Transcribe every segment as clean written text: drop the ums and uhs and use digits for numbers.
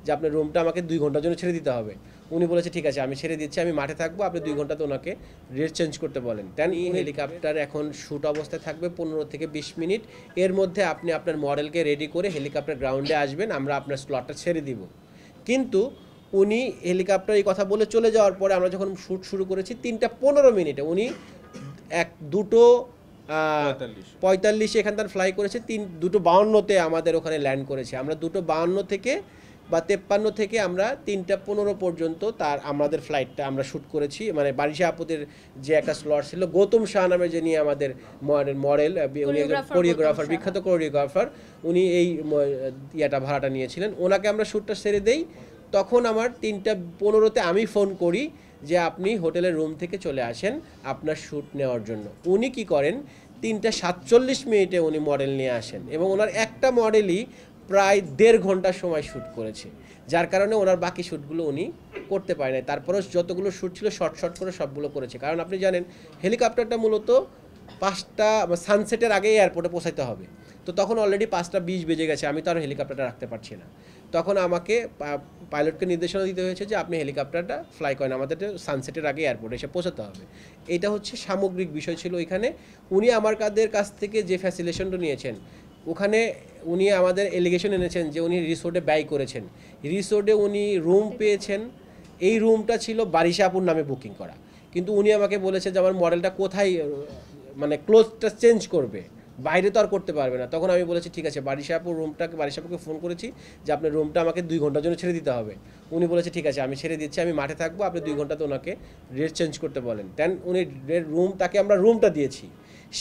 যে আপনার রুমটা আমাকে 2 ঘন্টার জন্য ছেড়ে দিতে হবে। উনি বলেছে ঠিক আছে আমি ছেড়ে দিচ্ছি, আমি মাঠে থাকবো, আপনি 2 ঘন্টাতে ওনাকে রেট চেঞ্জ করতে বলেন। দেন হেলিকপ্টার এখন শ্যুট অবস্থায় থাকবে 15 থেকে 20 মিনিট। এর মধ্যে আপনি আপনার মডেলকে রেডি করে হেলিকপ্টার গ্রাউন্ডে আসবেন, আমরা আপনার স্লটটা ছেড়ে দিব। কিন্তু উনি হেলিকপ্টার এই কথা বলে চলে যাওয়ার পরে আমরা যখন শ্যুট শুরু করেছি 3টা 15 মিনিটে উনি দুটো 45 এখান থেকে ফ্লাই করেছে, 2:52-তে আমাদের ওখানে ল্যান্ড করেছে। আমরা 2:52 থেকে বা 53 থেকে আমরা 3টা 15 পর্যন্ত তার আমাদের ফ্লাইটটা আমরা শ্যুট করেছি। মানে বারিশা আপুদের যে একটা স্লট ছিল, গৌতম শাহ নামে যিনি আমাদের মডেল, উনি একজন কোরিওগ্রাফার, বিখ্যাত কোরিওগ্রাফার, উনি এই ইয়াটা ভাড়াটা নিয়েছিলেন। ওনাকে আমরা শ্যুটটা সেরে দেই। তখন আমার 3টা 15-তে আমি ফোন করি যে আপনি হোটেলের রুম থেকে চলে আসেন আপনার শ্যুট নেওয়ার জন্য। উনি কি করেন, 3টা 47 মিনিটে উনি মডেল নিয়ে আসেন এবং ওনার একটা মডেলই প্রায় 1.5 ঘন্টা সময় শ্যুট করেছে, যার কারণে ওনার বাকি শ্যুটগুলো উনি করতে পারে নাই। তারপরেও যতগুলো শ্যুট ছিল শর্ট করে সবগুলো করেছে। কারণ আপনি জানেন হেলিকপ্টারটা মূলত 5টা সানসেটের আগে এয়ারপোর্টে পৌঁছাতে হবে। তো তখন অলরেডি 5টা 20 বেজে গেছে, আমি তো আর হেলিকপ্টারটা রাখতে পারছি না। তখন আমাকে পাইলটকে নির্দেশনা দিতে হয়েছে যে আপনি হেলিকপ্টারটা ফ্লাই করেন, আমাদের সানসেটের আগে এয়ারপোর্টে এসে পৌঁছাতে হবে। এটা হচ্ছে সামগ্রিক বিষয় ছিল এখানে। উনি আমার কাছ থেকে যে ফ্যাসিলিটেশনটা নিয়েছেন, ওখানে উনি আমাদের এলিগেশন এনেছেন যে উনি রিসোর্টে ব্যয় করেছেন। রিসোর্টে উনি রুম পেয়েছেন, এই রুমটা ছিল বারিশা আপুর নামে বুকিং করা, কিন্তু উনি আমাকে বলেছে যে আমার মডেলটা কোথায় মানে ক্লোজটা চেঞ্জ করবে, বাইরে তো আর করতে পারবে না। তখন আমি বলেছি ঠিক আছে, বারিশা আপুকে ফোন করেছি যে আপনার রুমটা আমাকে 2 ঘন্টার জন্য ছেড়ে দিতে হবে। উনি বলেছে ঠিক আছে আমি ছেড়ে দিচ্ছি, আমি মাঠে থাকবো, আপনি 2 ঘন্টাতে ওনাকে রেট চেঞ্জ করতে বলেন। দেন উনি তাকে আমরা রুমটা দিয়েছি।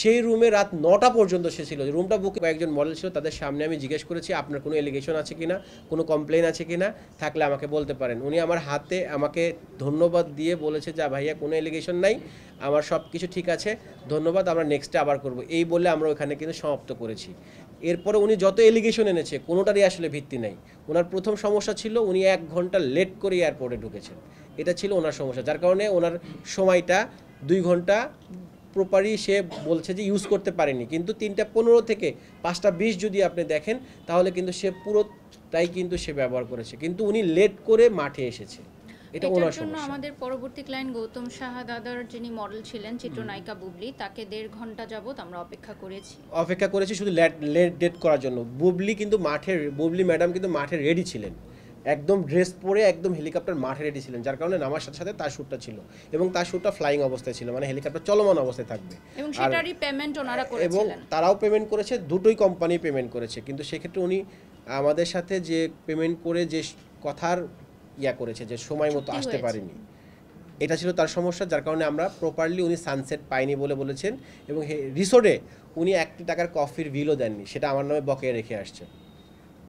সেই রুমে রাত 9টা পর্যন্ত সে ছিল। রুমটা বুক কয়েকজন মডেল ছিল, তাদের সামনে আমি জিজ্ঞেস করেছি আপনার কোনো এলিগেশন আছে কিনা, কোনো কমপ্লেন আছে কিনা, থাকলে আমাকে বলতে পারেন। উনি আমার হাতে আমাকে ধন্যবাদ দিয়ে বলেছে যে ভাইয়া কোনো এলিগেশন নাই, আমার সব কিছু ঠিক আছে, ধন্যবাদ, আমরা নেক্সটে আবার করব, এই বলে আমরা ওখানে কিন্তু সমাপ্ত করেছি। এরপরে উনি যত এলিগেশন এনেছে কোনোটারই আসলে ভিত্তি নাই। ওনার প্রথম সমস্যা ছিল উনি 1 ঘন্টা লেট করে এয়ারপোর্টে ঢুকেছেন, এটা ছিল ওনার সমস্যা, যার কারণে ওনার সময়টা 2 ঘন্টা প্রপারলি সে বলছে যে ইউজ করতে পারেনি। কিন্তু 3টা 15 থেকে 5টা 20 যদি আপনি দেখেন তাহলে কিন্তু সে পুরোটাই কিন্তু সে ব্যবহার করেছে, কিন্তু উনি লেট করে মাঠে এসেছে, এটা ওনার সমস্যা। আমাদের পরবর্তী ক্লায়েন্ট গৌতম সাহা দাদার যিনি মডেল ছিলেন চিত্রনায়িকা বুবলি, তাকে 1.5 ঘন্টা যাবত আমরা অপেক্ষা করেছি শুধু লেট ডেট করার জন্য। বুবলি ম্যাডাম কিন্তু মাঠে রেডি ছিলেন, একদম ড্রেস পরে একদম হেলিকপ্টার মাঠে রেডি ছিলেন, যার কারণে নামার সাথে সাথে তার শ্যুটটা ছিল এবং তার শ্যুটটা ফ্লাইং অবস্থায় ছিল, মানে হেলিকপ্টার চলমান অবস্থায় থাকবে এবং সেটারই পেমেন্ট ওনারা করেছিলেন এবং তারাও পেমেন্ট করেছে, দুটোই কোম্পানি পেমেন্ট করেছে। কিন্তু সেক্ষেত্রে উনি আমাদের সাথে যে পেমেন্ট করে যে কথার করেছে যে সময় মতো আসতে পারেনি, এটা ছিল তার সমস্যা, যার কারণে আমরা প্রপারলি উনি সানসেট পাইনি বলেছেন। এবং রিসোর্টে উনি 1 টাকার কফির বিলও দেননি, সেটা আমার নামে বকেয়া রেখে আসছে।